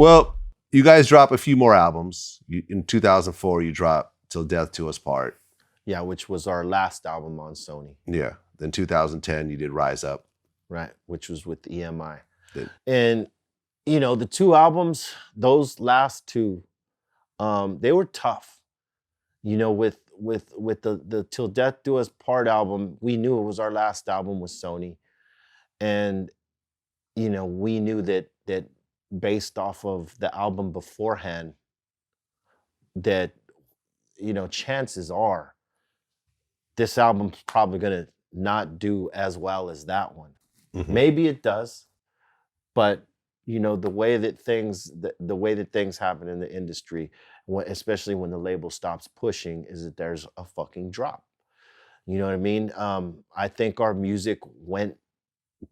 Well, you guys drop a few more albums. In 2004, you dropped Till Death Do Us Part. Yeah, which was our last album on Sony. Yeah. Then 2010, you did Rise Up. Right, which was with EMI. Did- And, you know, the two albums, those last two, they were tough. You know, with the Till Death Do Us Part album, we knew it was our last album with Sony. And, you know, we knew that based off of the album beforehand, that, you know, chances are this album's probably gonna not do as well as that one. Mhm. Maybe it does, but you know, the way that things happen in the industry, especially when the label stops pushing, is that there's a fucking drop. You know what I mean? I think our music went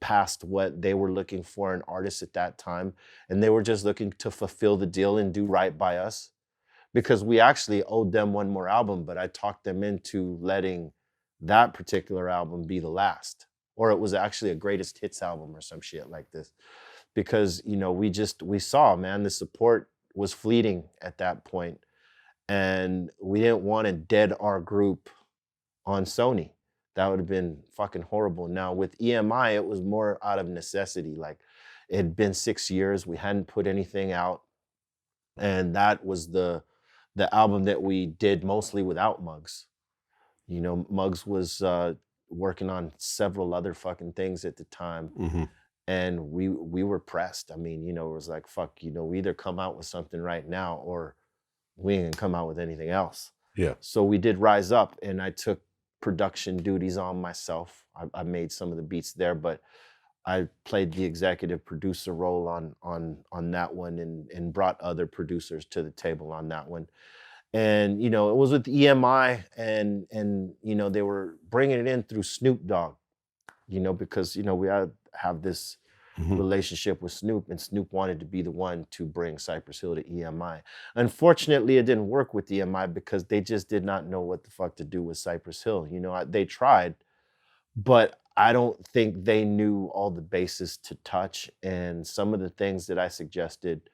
past what they were looking for in artists at that time, and they were just looking to fulfill the deal and do right by us, because we actually owed them one more album, but I talked them into letting that particular album be the last, or it was actually a greatest hits album or some shit like this, because, you know, we saw, man, the support was fleeting at that point, and we didn't want to dead our group on Sony. That would have been fucking horrible. Now with EMI, it was more out of necessity. Like, it had been 6 years, we hadn't put anything out, and that was the album that we did mostly without Muggs. You know, Muggs was working on several other fucking things at the time. Mhm. And we were pressed. I mean, you know, it was like, fuck, you know, we either come out with something right now or we ain't gonna come out with anything else. Yeah. So we did Rise Up, and I took production duties on myself. I made some of the beats there, but I played the executive producer role on that one, and brought other producers to the table on that one. And, you know, it was with EMI, and you know, they were bringing it in through Snoop Dogg, you know, because, you know, we have this Mhm. relationship with Snoop, and Snoop wanted to be the one to bring Cypress Hill to EMI. Unfortunately, it didn't work with EMI because they just did not know what the fuck to do with Cypress Hill. You know, they tried, but I don't think they knew all the bases to touch. And some of the things that I suggested,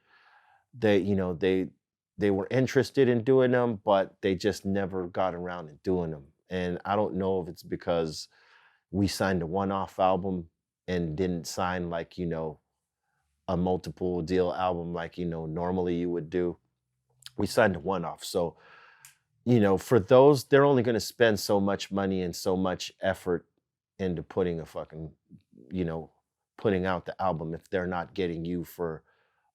you know, they were interested in doing them, but they just never got around to doing them. And I don't know if it's because we signed a one-off album and didn't sign, like, you know, a multiple deal album like, you know, normally you would do. We signed a one-off. So, you know, for those, they're only going to spend so much money and so much effort into putting you know, putting out the album if they're not getting you for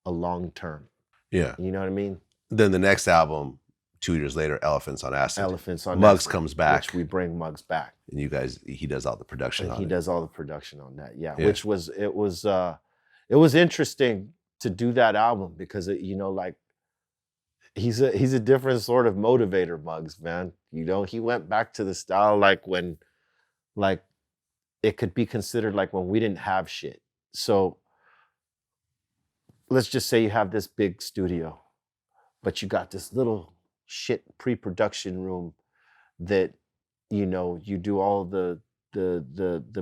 a long term. Yeah. You know what I mean? Then the next album, 2 years later, Elephants on Acid. Elephants on Muggs Acid, comes back. which we bring Muggs back. And you guys, he does all the production And on he it. does all the production on that. Yeah. Yeah. Which was, it was interesting to do that album because you know, like, he's a different sort of motivator, Muggs, man. You know, he went back to the style like when, like, it could be considered like when we didn't have shit. So let's just say you have this big studio, but you got this little shit pre-production room that, you know, you do all the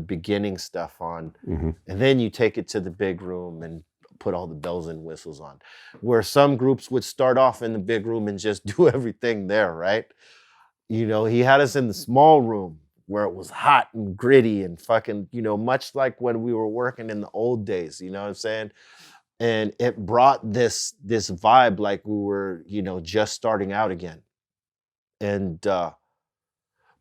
beginning stuff on, Mhm. and then you take it to the big room and put all the bells and whistles on. Where some groups would start off in the big room and just do everything there, right? You know, he had us in the small room where it was hot and gritty and fucking, you know, much like when we were working in the old days, you know what I'm saying? And it brought this vibe like we were, you know, just starting out again. And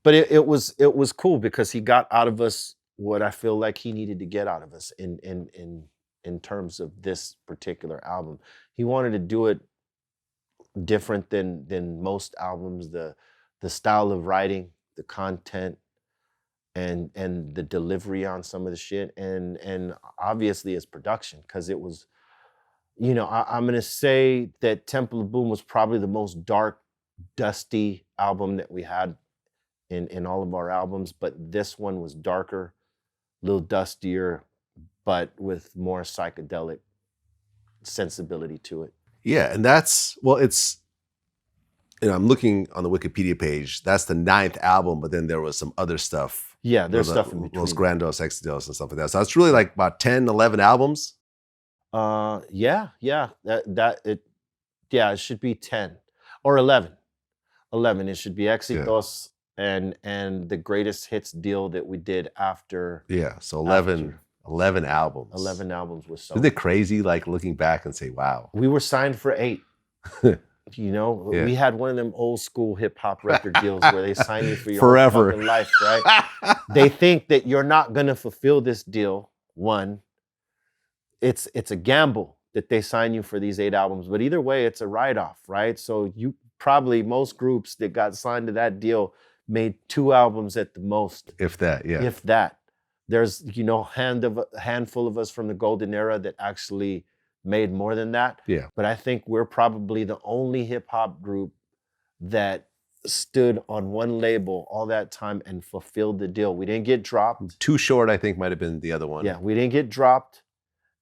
but it was cool because he got out of us what I feel like he needed to get out of us in terms of this particular album. He wanted to do it different than most albums, the style of writing, the content, and the delivery on some of the shit, and obviously his production, because it was, you know, I'm gonna say that Temple of Boom was probably the most dark, dusty album that we had in all of our albums, but this one was darker, a little dustier, but with more psychedelic sensibility to it. Yeah, and that's, well, it's, you know, I'm looking on the Wikipedia page, that's the 9th album, but then there was some other stuff. Yeah, there's stuff in between. Los Grandos, Exidos, and stuff like that. So it's really like about 10, 11 albums. Yeah. It should be 10 or 11. 11. It should be Yeah. Exitos and the greatest hits deal that we did after Yeah. So 11 albums. 11 albums with Isn't Sony. it crazy, like looking back and say, wow. We were signed for 8. You know, Yeah. we had one of them old school hip hop record deals where they sign you for your Forever. whole fucking life, right? They think that you're not gonna fulfill this deal. One, it's a gamble that they sign you for these 8 albums, but either way, it's a write-off, right? So you probably most groups that got signed to that deal made 2 albums at the most, If that, yeah. if that. There's handful of us from the golden era that actually made more than that. Yeah. But I think we're probably the only hip hop group that stood on one label all that time and fulfilled the deal. We didn't get dropped. Too Short, I think, might have been the other one. Yeah, we didn't get dropped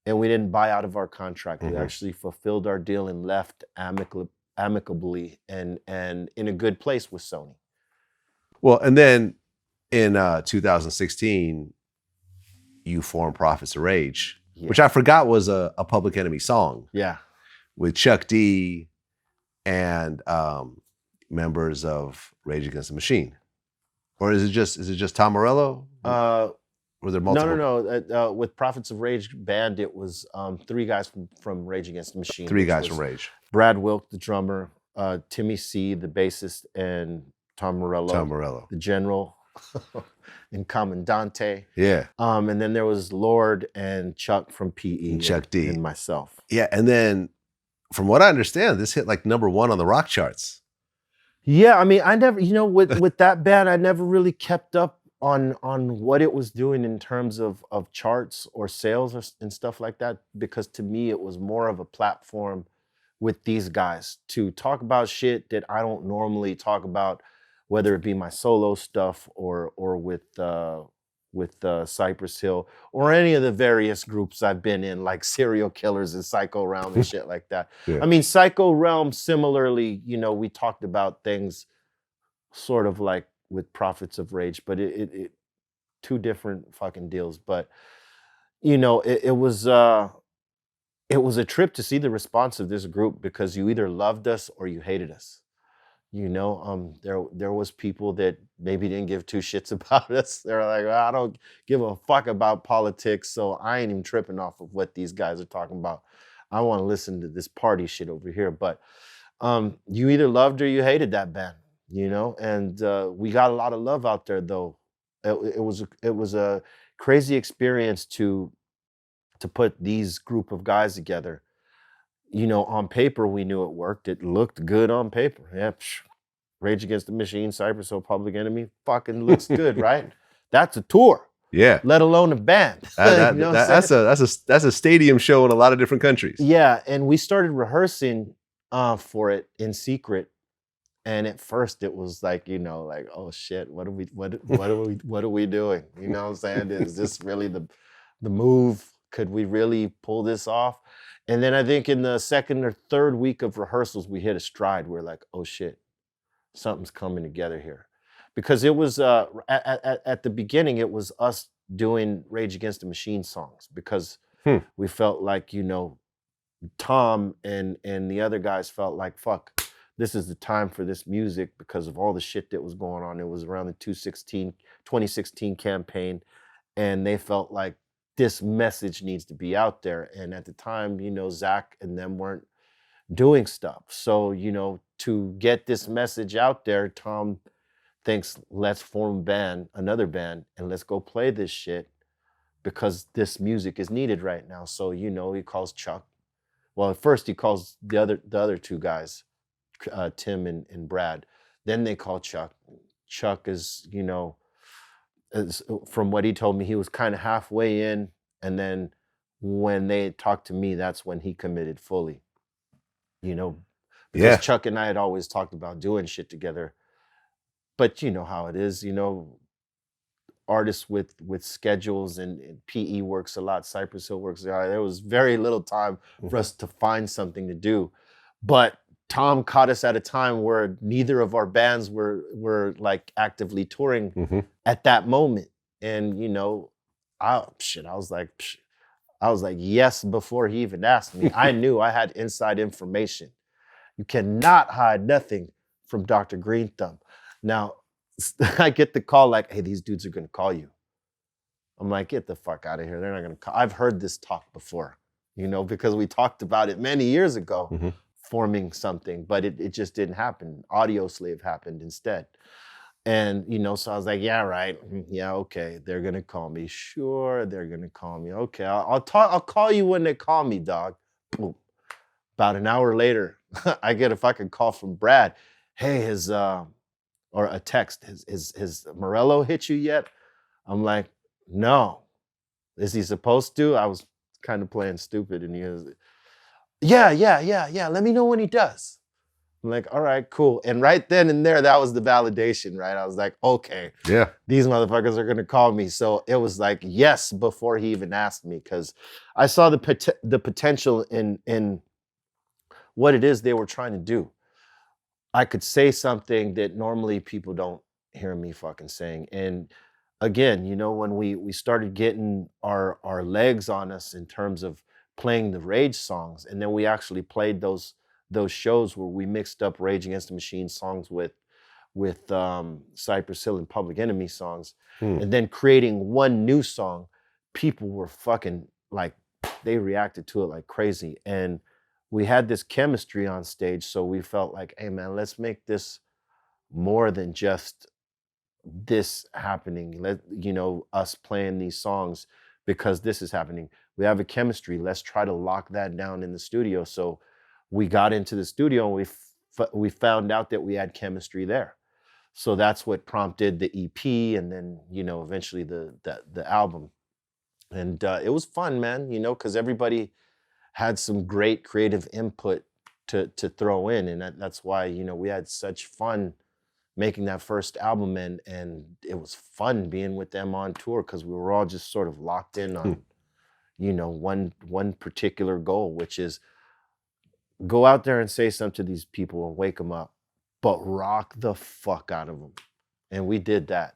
and we didn't buy out of our contract. We Mhm. actually fulfilled our deal and left amicably and in a good place with Sony. Well, and then in 2016, you formed Prophets of Rage, Yeah. which I forgot was a Public Enemy song Yeah. with Chuck D and members of Rage Against the Machine. Or is it just Tom Morello? Were there multiple? No. With Prophets of Rage band, it was 3 guys from Rage Against the Machine. 3 which guys was from Rage. Brad Wilk, the drummer, Timmy C, the bassist, and Tom Morello, the general, and Commandante. Yeah. And then there was Lord and Chuck from PE. And Chuck D. And myself. Yeah, and then from what I understand, this hit like #1 on the rock charts. Yeah, I mean, I never, with that band, I never really kept up on what it was doing in terms of charts or sales and stuff like that, because to me it was more of a platform with these guys to talk about shit that I don't normally talk about, whether it be my solo stuff or with Cypress Hill or any of the various groups I've been in, like Serial Killers and Psycho Realm and shit like that. Yeah. I mean, Psycho Realm, similarly, we talked about things sort of like with Prophets of Rage, but it 2 different fucking deals. But it was a trip to see the response of this group, because you either loved us or you hated us. There was people that maybe didn't give 2 shits about us. They're like, well, I don't give a fuck about politics, so I ain't even tripping off of what these guys are talking about. I want to listen to this party shit over here. But you either loved or you hated that band, and we got a lot of love out there, though. It was a crazy experience to put these group of guys together. On paper, we knew it worked. It looked good on paper. Yeah, Rage Against the Machine, Cypress Hill, Public Enemy, fucking looks good, right? That's a tour. Yeah. Let alone a band. That's a stadium show in a lot of different countries. Yeah, and we started rehearsing for it in secret. And at first, it was like, oh shit, what are we doing? You know what I'm saying? Is this really the move? Could we really pull this off? And then I think in the 2nd or 3rd week of rehearsals, we hit a stride. We're like, oh shit, something's coming together here. Because it was, at the beginning, it was us doing Rage Against the Machine songs, because we felt like, Tom and the other guys felt like, fuck, this is the time for this music because of all the shit that was going on. It was around the 2016 campaign, and they felt like this message needs to be out there. And at the time, Zach and them weren't doing stuff. So, to get this message out there, Tom thinks, let's form another band, and let's go play this shit, because this music is needed right now. So, he calls Chuck. Well, at first he calls the other 2 guys, Tim and Brad. Then they call Chuck. Chuck is, from what he told me, he was kind of halfway in, and then when they talked to me, that's when he committed fully. Because Chuck and I had always talked about doing shit together, but you know how it is. Artists with schedules, and PE works a lot, Cypress Hill works a lot. There was very little time for us to find something to do, but Tom caught us at a time where neither of our bands were like actively touring at that moment. And, I was like, I was like, yes, before he even asked me. I knew I had inside information. You cannot hide nothing from Dr. Green Thumb. Now, I get the call like, hey, these dudes are going to call you. I'm like, get the fuck out of here. They're not going to call. I've heard this talk before, because we talked about it many years ago, Mhm. forming something, but it just didn't happen. Audio Slave happened instead. And, so I was like, yeah, right. Yeah, okay. They're going to call me. Sure, they're going to call me. Okay, I'll call you when they call me, dog. Boom. About an hour later, I get a fucking call from Brad. Hey, or a text, his Morello hit you yet? I'm like, no. Is he supposed to? I was kind of playing stupid, and he was, yeah. Let me know when he does. I'm like, all right, cool. And right then and there, that was the validation, right? I was like, okay, Yeah. these motherfuckers are gonna call me. So it was like, yes, before he even asked me, because I saw the potential in what it is they were trying to do. I could say something that normally people don't hear me fucking saying. And again, when we started getting our legs on us in terms of playing the Rage songs, and then we actually played those shows where we mixed up Rage Against the Machine songs with Cypress Hill and Public Enemy songs, Hmm. and then creating one new song, people were fucking like, they reacted to it like crazy. And we had this chemistry on stage, so we felt like, hey man, let's make this more than just this happening. Us playing these songs because this is happening. We have a chemistry. Let's try to lock that down in the studio. So we got into the studio and we found out that we had chemistry there. So that's what prompted the EP, and then eventually the album. And it was fun, man. Because everybody had some great creative input to throw in, and that's why we had such fun making that first album, and it was fun being with them on tour because we were all just sort of locked in on one particular goal, which is go out there and say something to these people and wake them up, but rock the fuck out of them. And we did that.